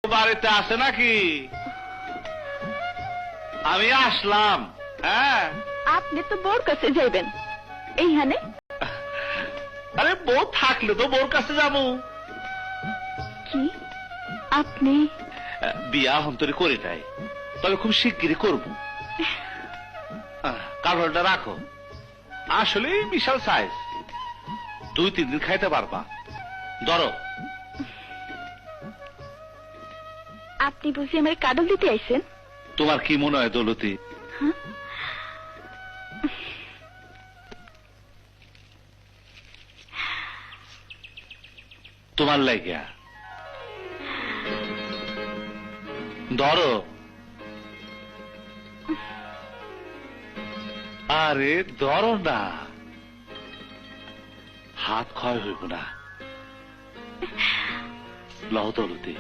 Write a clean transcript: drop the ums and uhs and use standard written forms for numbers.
বাড়িতে আছে নাকি? আমি আসলাম। হ্যাঁ, আপনি তো বোর কাছে যাইবেন এইখানে? আরে বউ থাকলে তো বোর কাছে যাবো। কি আপনি? বিয়া হন্তরে করি নাই, তবে খুব শিগগিরই করব। কারণটা রাখো, আসলে বিশাল সাইজ, 2-3 দিন খাইতে পারবা। ধরো। আপনি বুঝি আমার কাডল দিতে আইছেন? তোমার কি মনে হয় দৌলতি? তোমার লাগিয়া ধরো। আরে ধরো না, হাত ক্ষয় হইব না। লও দৌলতি।